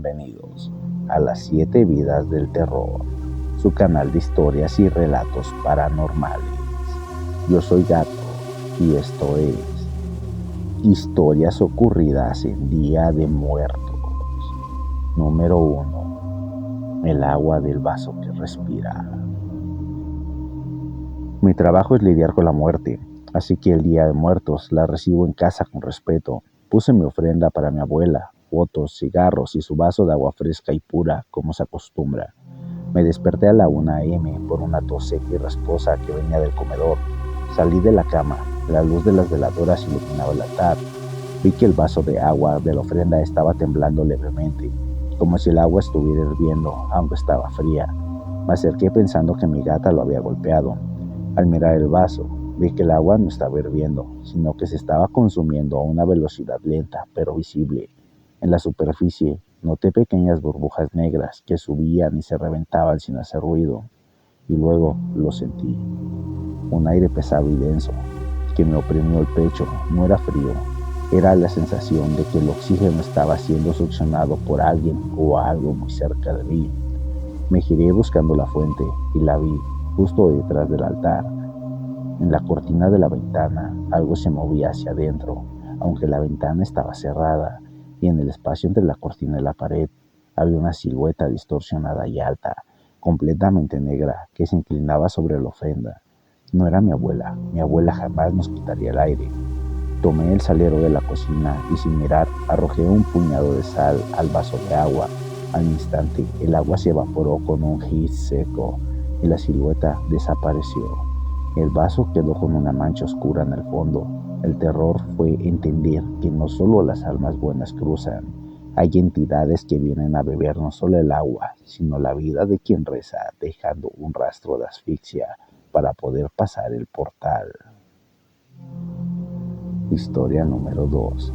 bienvenidos a las 7 vidas del terror, su canal de historias y relatos paranormales. Yo soy Gato y esto es Historias ocurridas en Día de Muertos. Número 1. El agua del vaso que respira. Mi trabajo es lidiar con la muerte, así que el Día de Muertos la recibo en casa con respeto. Puse mi ofrenda para mi abuela, fotos, cigarros y su vaso de agua fresca y pura, como se acostumbra. Me desperté a la 1 a.m. por una tos seca y rasposa que venía del comedor. Salí de la cama, la luz de las veladoras iluminaba el altar. Vi que el vaso de agua de la ofrenda estaba temblando levemente, como si el agua estuviera hirviendo, aunque estaba fría. Me acerqué pensando que mi gata lo había golpeado. Al mirar el vaso, vi que el agua no estaba hirviendo, sino que se estaba consumiendo a una velocidad lenta, pero visible. En la superficie, noté pequeñas burbujas negras que subían y se reventaban sin hacer ruido. Y luego lo sentí. Un aire pesado y denso, que me oprimió el pecho. No era frío, era la sensación de que el oxígeno estaba siendo succionado por alguien o algo muy cerca de mí. Me giré buscando la fuente y la vi justo detrás del altar. En la cortina de la ventana algo se movía hacia adentro, aunque la ventana estaba cerrada, y en el espacio entre la cortina y la pared había una silueta distorsionada y alta, completamente negra, que se inclinaba sobre la ofrenda. No era mi abuela jamás nos quitaría el aire. Tomé el salero de la cocina y sin mirar arrojé un puñado de sal al vaso de agua. Al instante el agua se evaporó con un hiss seco y la silueta desapareció. El vaso quedó con una mancha oscura en el fondo. El terror fue entender que no solo las almas buenas cruzan. Hay entidades que vienen a beber no solo el agua, sino la vida de quien reza, dejando un rastro de asfixia para poder pasar el portal. Historia número 2.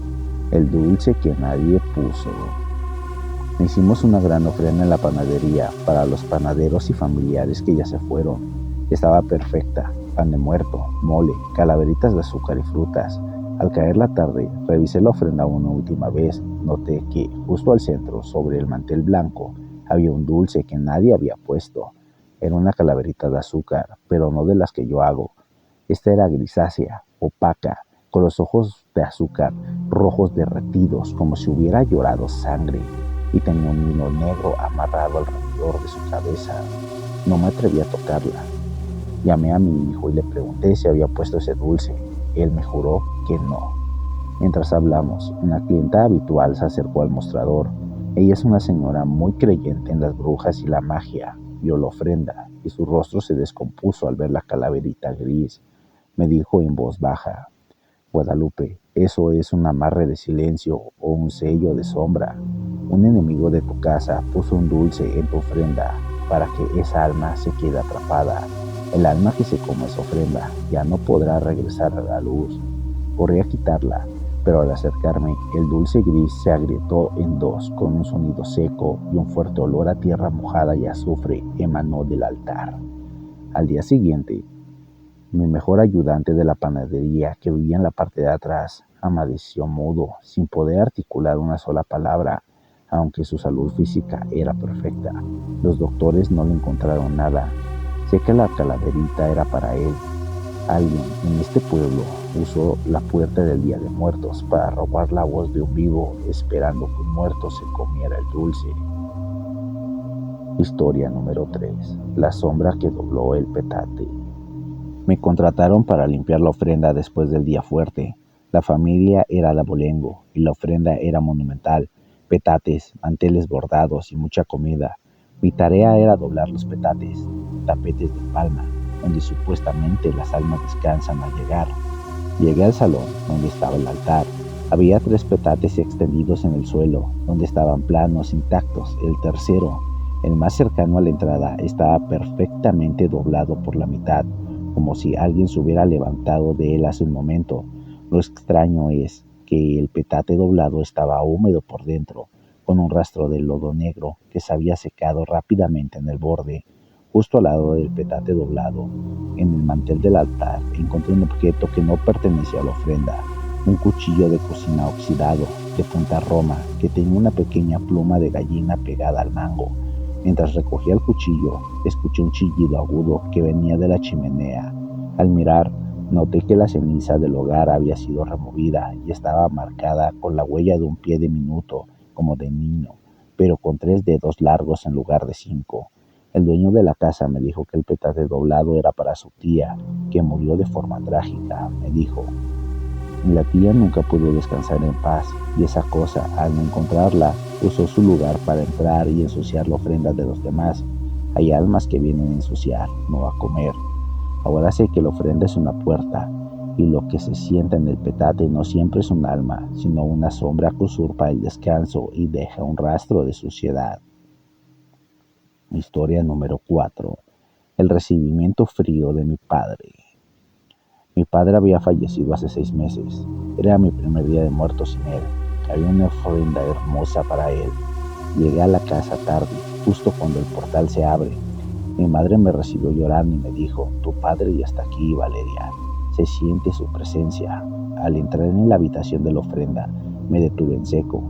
El dulce que nadie puso. Hicimos una gran ofrenda en la panadería para los panaderos y familiares que ya se fueron. Estaba perfecta: pan de muerto, mole, calaveritas de azúcar y frutas. Al caer la tarde, revisé la ofrenda una última vez. Noté que, justo al centro, sobre el mantel blanco, había un dulce que nadie había puesto. Era una calaverita de azúcar, pero no de las que yo hago. Esta era grisácea, opaca, con los ojos de azúcar rojos derretidos, como si hubiera llorado sangre, y tenía un hilo negro amarrado alrededor de su cabeza. No me atreví a tocarla. Llamé a mi hijo y le pregunté si había puesto ese dulce. Él me juró que no. Mientras hablamos, una clienta habitual se acercó al mostrador. Ella es una señora muy creyente en las brujas y la magia. Vio la ofrenda y su rostro se descompuso al ver la calaverita gris. Me dijo en voz baja: Guadalupe, eso es un amarre de silencio o un sello de sombra. Un enemigo de tu casa puso un dulce en tu ofrenda para que esa alma se quede atrapada. El alma que se come esa ofrenda ya no podrá regresar a la luz. Corrí a quitarla, pero al acercarme, el dulce gris se agrietó en dos con un sonido seco y un fuerte olor a tierra mojada y azufre emanó del altar. Al día siguiente, mi mejor ayudante de la panadería, que vivía en la parte de atrás, amaneció mudo, sin poder articular una sola palabra, aunque su salud física era perfecta. Los doctores no le encontraron nada. Sé que la calaverita era para él. Alguien en este pueblo usó la puerta del Día de Muertos para robar la voz de un vivo, esperando que un muerto se comiera el dulce. Historia número 3. La sombra que dobló el petate. Me contrataron para limpiar la ofrenda después del día fuerte. La familia era de abolengo y la ofrenda era monumental: petates, manteles bordados y mucha comida. Mi tarea era doblar los petates, tapetes de palma, donde supuestamente las almas descansan al llegar. Llegué al salón donde estaba el altar. Había 3 petates extendidos en el suelo, donde estaban planos, intactos. El tercero, el más cercano a la entrada, estaba perfectamente doblado por la mitad, como si alguien se hubiera levantado de él hace un momento. Lo extraño es que el petate doblado estaba húmedo por dentro, con un rastro de lodo negro que se había secado rápidamente en el borde. Justo al lado del petate doblado, en el mantel del altar, encontré un objeto que no pertenecía a la ofrenda: un cuchillo de cocina oxidado. de punta Roma que tenía una pequeña pluma de gallina pegada al mango. Mientras recogía el cuchillo, escuché un chillido agudo que venía de la chimenea. Al mirar, noté que la ceniza del hogar había sido removida y estaba marcada con la huella de un pie diminuto, como de niño, pero con 3 dedos largos en lugar de 5. El dueño de la casa me dijo que el petate doblado era para su tía, que murió de forma trágica, me dijo. La tía nunca pudo descansar en paz, y esa cosa, al no encontrarla, usó su lugar para entrar y ensuciar la ofrenda de los demás. Hay almas que vienen a ensuciar, no a comer. Ahora sé que la ofrenda es una puerta, y lo que se sienta en el petate no siempre es un alma, sino una sombra que usurpa el descanso y deja un rastro de suciedad. Historia número 4. El recibimiento frío de mi padre. Mi padre había fallecido hace 6 meses. Era mi primer día de muerto sin él. Había una ofrenda hermosa para él. Llegué a la casa tarde, justo cuando el portal se abre. Mi madre me recibió llorando y me dijo, tu padre ya está aquí, Valeria. Se siente su presencia. Al entrar en la habitación de la ofrenda, me detuve en seco.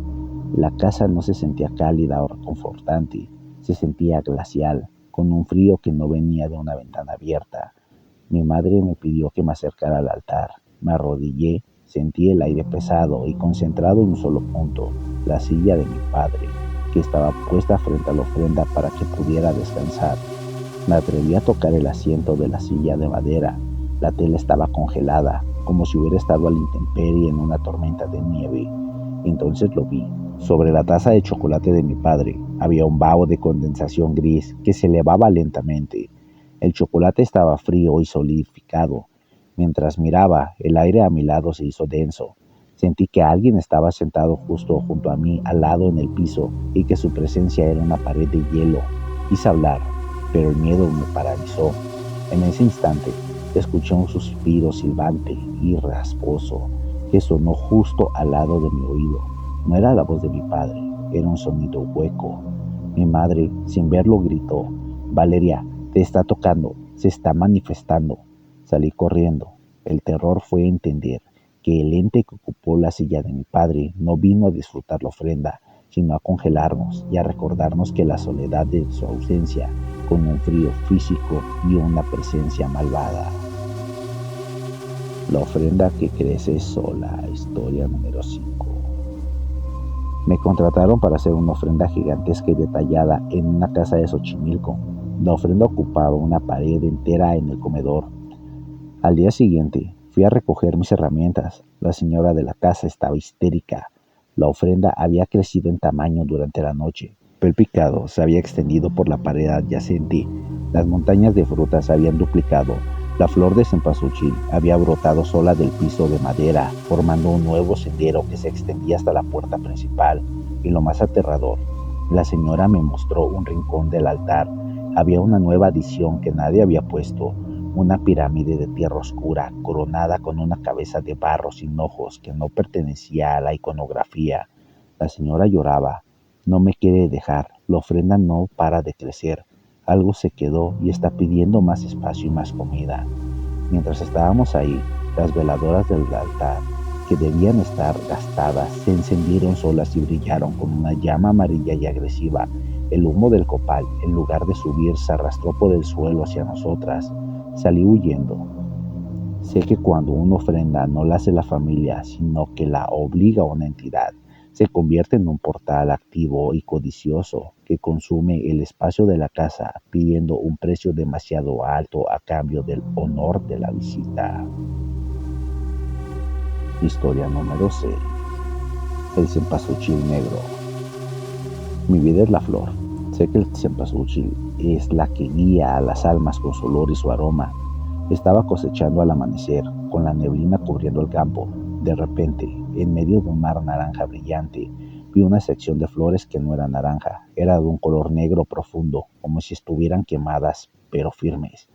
La casa no se sentía cálida o reconfortante. Se sentía glacial, con un frío que no venía de una ventana abierta. Mi madre me pidió que me acercara al altar. Me arrodillé, sentí el aire pesado y concentrado en un solo punto, la silla de mi padre, que estaba puesta frente a la ofrenda para que pudiera descansar. Me atreví a tocar el asiento de la silla de madera. La tela estaba congelada, como si hubiera estado a la intemperie en una tormenta de nieve. Entonces lo vi. Sobre la taza de chocolate de mi padre había un vaho de condensación gris que se elevaba lentamente. El chocolate estaba frío y solidificado. Mientras miraba, el aire a mi lado se hizo denso. Sentí que alguien estaba sentado justo junto a mí, al lado en el piso, y que su presencia era una pared de hielo. Quise hablar, pero el miedo me paralizó. En ese instante, escuché un suspiro silbante y rasposo que sonó justo al lado de mi oído. No era la voz de mi padre, era un sonido hueco. Mi madre, sin verlo, gritó, Valeria, te está tocando, se está manifestando. Salí corriendo. El terror fue entender que el ente que ocupó la silla de mi padre no vino a disfrutar la ofrenda, sino a congelarnos y a recordarnos que la soledad de su ausencia, con un frío físico y una presencia malvada. La ofrenda que crece sola, historia número 5. Me contrataron para hacer una ofrenda gigantesca y detallada en una casa de Xochimilco. La ofrenda ocupaba una pared entera en el comedor. Al día siguiente, fui a recoger mis herramientas. La señora de la casa estaba histérica. La ofrenda había crecido en tamaño durante la noche. El picado se había extendido por la pared adyacente. Las montañas de frutas se habían duplicado. La flor de cempasúchil había brotado sola del piso de madera, formando un nuevo sendero que se extendía hasta la puerta principal. Y lo más aterrador, la señora me mostró un rincón del altar. Había una nueva adición que nadie había puesto, una pirámide de tierra oscura, coronada con una cabeza de barro sin ojos que no pertenecía a la iconografía. La señora lloraba. No me quiere dejar, la ofrenda no para de crecer. Algo se quedó y está pidiendo más espacio y más comida. Mientras estábamos ahí, las veladoras del altar, que debían estar gastadas, se encendieron solas y brillaron con una llama amarilla y agresiva. El humo del copal, en lugar de subir, se arrastró por el suelo hacia nosotras. Salí huyendo. Sé que cuando una ofrenda no la hace la familia, sino que la obliga una entidad, se convierte en un portal activo y codicioso que consume el espacio de la casa pidiendo un precio demasiado alto a cambio del honor de la visita. Historia número 6. El cempasúchil negro. Mi vida es la flor. Sé que el cempasúchil es la que guía a las almas con su olor y su aroma. Estaba cosechando al amanecer, con la neblina cubriendo el campo. De repente, en medio de un mar naranja brillante, vi una sección de flores que no era naranja, era de un color negro profundo, como si estuvieran quemadas, pero firmes.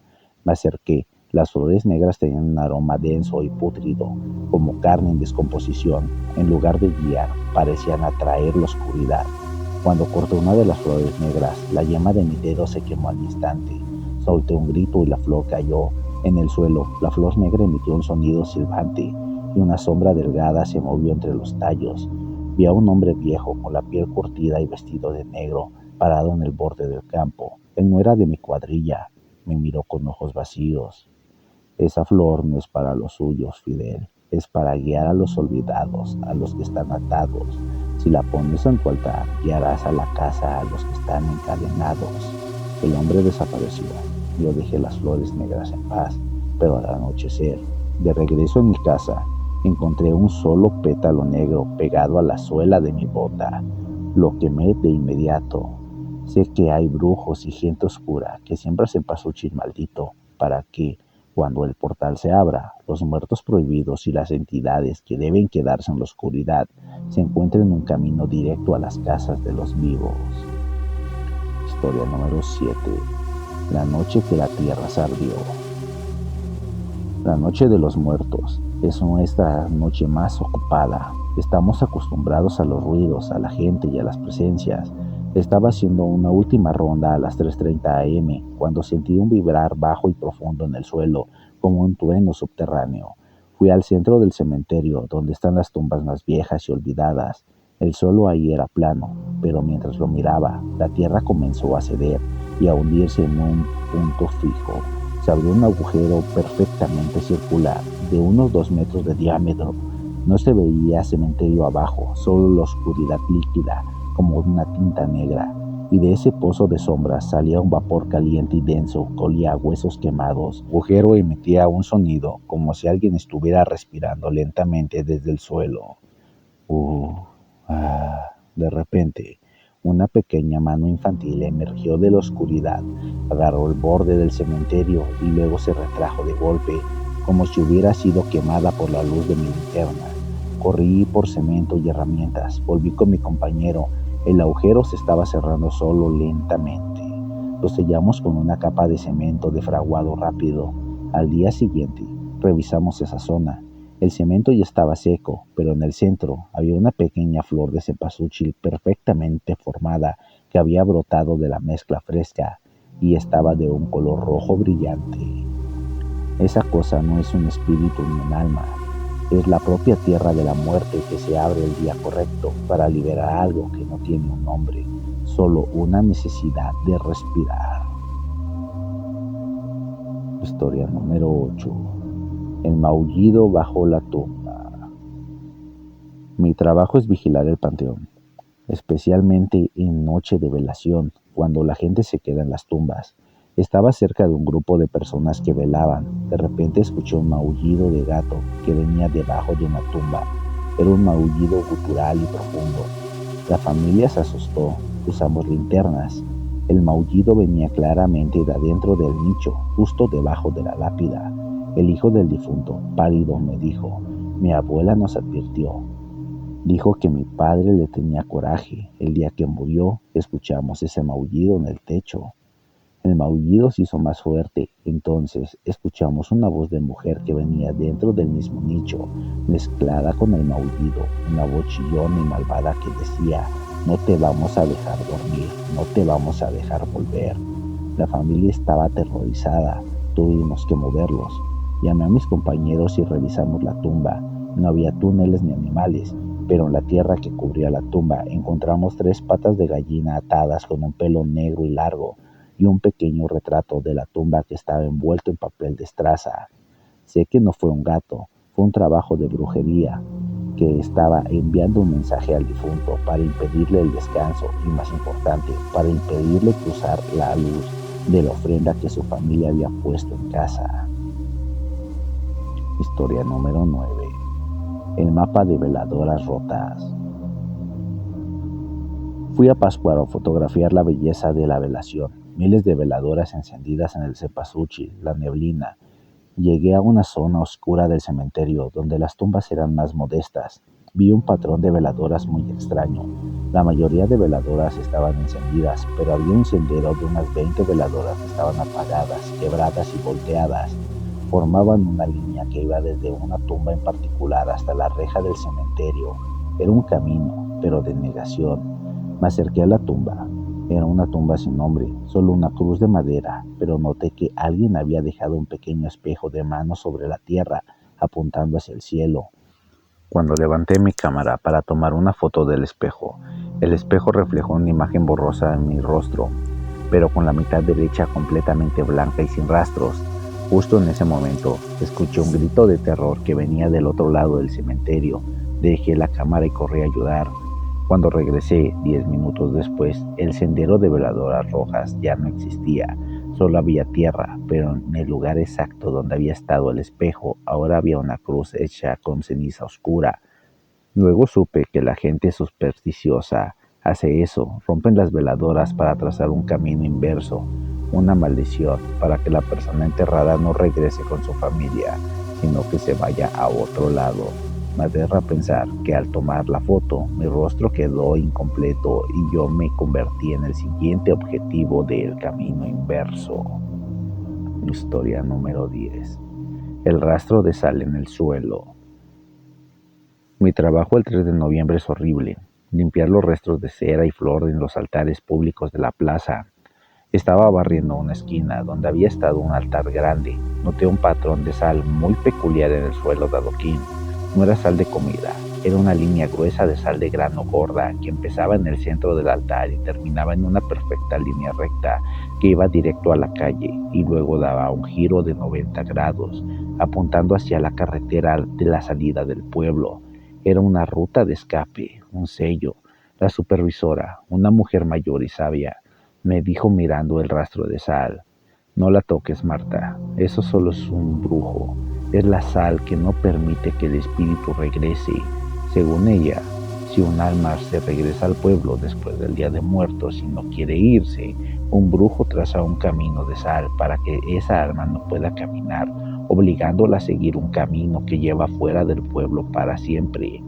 Me acerqué. Las flores negras tenían un aroma denso y pútrido, como carne en descomposición. En lugar de guiar, parecían atraer la oscuridad. Cuando corté una de las flores negras, la yema de mi dedo se quemó al instante. Solté un grito y la flor cayó. En el suelo, la flor negra emitió un sonido silbante y una sombra delgada se movió entre los tallos. Vi a un hombre viejo con la piel curtida y vestido de negro parado en el borde del campo. Él no era de mi cuadrilla. Me miró con ojos vacíos. Esa flor no es para los suyos, Fidel. Es para guiar a los olvidados, a los que están atados. Si la pones en tu altar, guiarás a la casa a los que están encadenados. El hombre desapareció. Yo dejé las flores negras en paz, pero al anochecer, de regreso en mi casa, encontré un solo pétalo negro pegado a la suela de mi bota. Lo quemé de inmediato. Sé que hay brujos y gente oscura que siembran cempasúchil maldito para que, cuando el portal se abra, los muertos prohibidos y las entidades que deben quedarse en la oscuridad se encuentren un camino directo a las casas de los vivos. Historia número 7. La noche que la tierra se abrió. La noche de los muertos es nuestra noche más ocupada. Estamos acostumbrados a los ruidos, a la gente y a las presencias. Estaba haciendo una última ronda a las 3:30 am cuando sentí un vibrar bajo y profundo en el suelo, como un trueno subterráneo. Fui al centro del cementerio, donde están las tumbas más viejas y olvidadas. El suelo ahí era plano, pero mientras lo miraba, la tierra comenzó a ceder y a hundirse en un punto fijo. Se abrió un agujero perfectamente circular, de unos 2 metros de diámetro. No se veía cementerio abajo, solo la oscuridad líquida, como una tinta negra, y de ese pozo de sombras salía un vapor caliente y denso que olía a huesos quemados. El agujero emitía un sonido como si alguien estuviera respirando lentamente desde el suelo. De repente, una pequeña mano infantil emergió de la oscuridad, agarró el borde del cementerio y luego se retrajo de golpe, como si hubiera sido quemada por la luz de mi linterna. Corrí por cemento y herramientas, volví con mi compañero. El agujero se estaba cerrando solo lentamente. Lo sellamos con una capa de cemento defraguado rápido. Al día siguiente, revisamos esa zona. El cemento ya estaba seco, pero en el centro había una pequeña flor de cempasúchil perfectamente formada que había brotado de la mezcla fresca y estaba de un color rojo brillante. Esa cosa no es un espíritu ni un alma, es la propia tierra de la muerte que se abre el día correcto para liberar algo que no tiene un nombre, solo una necesidad de respirar. Historia número 8. El maullido bajo la tumba. Mi trabajo es vigilar el panteón, especialmente en noche de velación, cuando la gente se queda en las tumbas. Estaba cerca de un grupo de personas que velaban. De repente escuché un maullido de gato que venía debajo de una tumba. Era un maullido gutural y profundo. La familia se asustó. Usamos linternas. El maullido venía claramente de adentro del nicho, justo debajo de la lápida. El hijo del difunto, pálido, me dijo: mi abuela nos advirtió. Dijo que mi padre le tenía coraje. El día que murió, escuchamos ese maullido en el techo. El maullido se hizo más fuerte. Entonces escuchamos una voz de mujer que venía dentro del mismo nicho, mezclada con el maullido, una voz chillona y malvada que decía: no te vamos a dejar dormir, no te vamos a dejar volver. La familia estaba aterrorizada. Tuvimos que moverlos. Llamé a mis compañeros y revisamos la tumba. No había túneles ni animales, pero en la tierra que cubría la tumba encontramos 3 patas de gallina atadas con un pelo negro y largo, y un pequeño retrato de la tumba que estaba envuelto en papel de estraza. Sé que no fue un gato, fue un trabajo de brujería, que estaba enviando un mensaje al difunto para impedirle el descanso y, más importante, para impedirle cruzar la luz de la ofrenda que su familia había puesto en casa. Historia número 9. El mapa de veladoras rotas. Fui a Pátzcuaro a fotografiar la belleza de la velación. Miles de veladoras encendidas en el cempasúchil, la neblina. Llegué a una zona oscura del cementerio, donde las tumbas eran más modestas. Vi un patrón de veladoras muy extraño. La mayoría de veladoras estaban encendidas, pero había un sendero de unas 20 veladoras que estaban apagadas, quebradas y volteadas. Formaban una línea que iba desde una tumba en particular hasta la reja del cementerio. Era un camino, pero de negación. Me acerqué a la tumba. Era una tumba sin nombre, solo una cruz de madera, pero noté que alguien había dejado un pequeño espejo de mano sobre la tierra, apuntando hacia el cielo. Cuando levanté mi cámara para tomar una foto del espejo, el espejo reflejó una imagen borrosa en mi rostro, pero con la mitad derecha completamente blanca y sin rastros. Justo en ese momento, escuché un grito de terror que venía del otro lado del cementerio. Dejé la cámara y corrí a ayudar. Cuando regresé, 10 minutos después, el sendero de veladoras rojas ya no existía. Solo había tierra, pero en el lugar exacto donde había estado el espejo, ahora había una cruz hecha con ceniza oscura. Luego supe que la gente supersticiosa hace eso, rompen las veladoras para trazar un camino inverso, una maldición para que la persona enterrada no regrese con su familia, sino que se vaya a otro lado. Me aterra pensar que al tomar la foto, mi rostro quedó incompleto y yo me convertí en el siguiente objetivo del camino inverso. Historia número 10. El rastro de sal en el suelo. Mi trabajo el 3 de noviembre es horrible. Limpiar los restos de cera y flor en los altares públicos de la plaza. Estaba barriendo una esquina donde había estado un altar grande. Noté un patrón de sal muy peculiar en el suelo de adoquín. No era sal de comida, era una línea gruesa de sal de grano gorda que empezaba en el centro del altar y terminaba en una perfecta línea recta que iba directo a la calle y luego daba un giro de 90 grados, apuntando hacia la carretera de la salida del pueblo. Era una ruta de escape, un sello. La supervisora, una mujer mayor y sabia, me dijo mirando el rastro de sal: no la toques, Marta, eso solo es un brujo. Es la sal que no permite que el espíritu regrese. Según ella, si un alma se regresa al pueblo después del Día de Muertos y no quiere irse, un brujo traza un camino de sal para que esa alma no pueda caminar, obligándola a seguir un camino que lleva fuera del pueblo para siempre.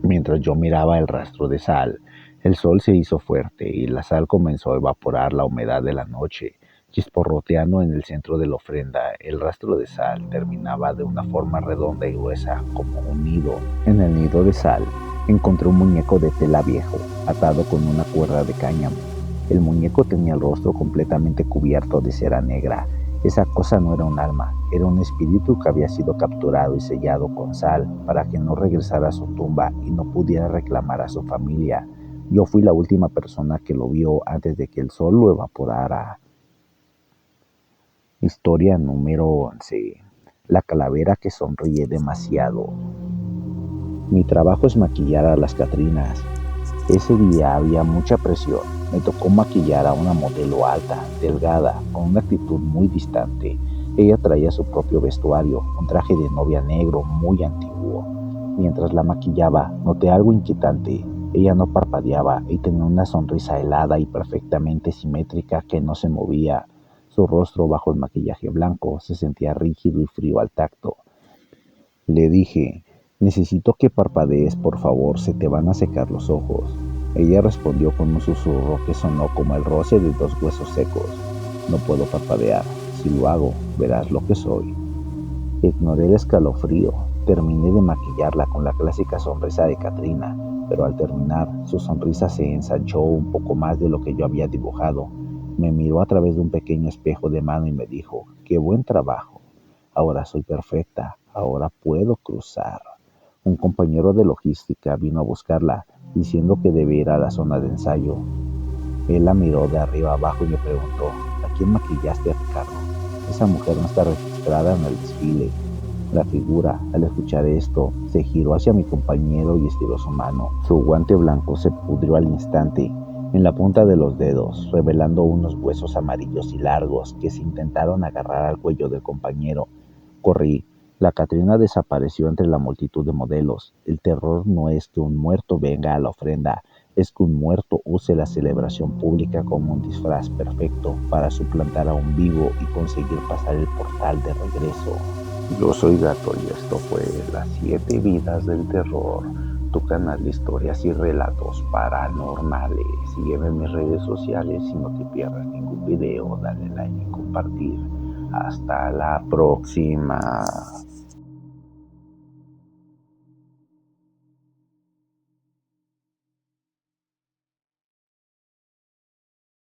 Mientras yo miraba el rastro de sal, el sol se hizo fuerte y la sal comenzó a evaporar la humedad de la noche. Chisporroteando en el centro de la ofrenda, el rastro de sal terminaba de una forma redonda y gruesa, como un nido. En el nido de sal encontré un muñeco de tela viejo, atado con una cuerda de cáñamo. El muñeco tenía el rostro completamente cubierto de cera negra. Esa cosa no era un alma, era un espíritu que había sido capturado y sellado con sal para que no regresara a su tumba y no pudiera reclamar a su familia. Yo fui la última persona que lo vio antes de que el sol lo evaporara. Historia número 11. La calavera que sonríe demasiado. Mi trabajo es maquillar a las Catrinas. Ese día había mucha presión. Me tocó maquillar a una modelo alta, delgada, con una actitud muy distante. Ella traía su propio vestuario, un traje de novia negro muy antiguo. Mientras la maquillaba, noté algo inquietante. Ella no parpadeaba y tenía una sonrisa helada y perfectamente simétrica que no se movía. Su rostro bajo el maquillaje blanco se sentía rígido y frío al tacto. Le dije: necesito que parpadees, por favor, se te van a secar los ojos. Ella respondió con un susurro que sonó como el roce de dos huesos secos. No puedo parpadear. Si lo hago, verás lo que soy. Ignoré el escalofrío. Terminé de maquillarla con la clásica sonrisa de Catrina, pero al terminar, su sonrisa se ensanchó un poco más de lo que yo había dibujado. Me miró a través de un pequeño espejo de mano y me dijo: ¡qué buen trabajo! Ahora soy perfecta, ahora puedo cruzar. Un compañero de logística vino a buscarla, diciendo que debía ir a la zona de ensayo. Él la miró de arriba abajo y me preguntó: ¿a quién maquillaste, Ricardo? Esa mujer no está registrada en el desfile. La figura, al escuchar esto, se giró hacia mi compañero y estiró su mano. Su guante blanco se pudrió al instante en la punta de los dedos, revelando unos huesos amarillos y largos que se intentaron agarrar al cuello del compañero. Corrí. La Catrina desapareció entre la multitud de modelos. El terror no es que un muerto venga a la ofrenda, es que un muerto use la celebración pública como un disfraz perfecto para suplantar a un vivo y conseguir pasar el portal de regreso. Yo soy Gato y esto fue Las 7 Vidas del Terror, tu canal de historias y relatos paranormales. Sígueme en mis redes sociales y no te pierdas ningún video. Dale like y compartir. Hasta la próxima.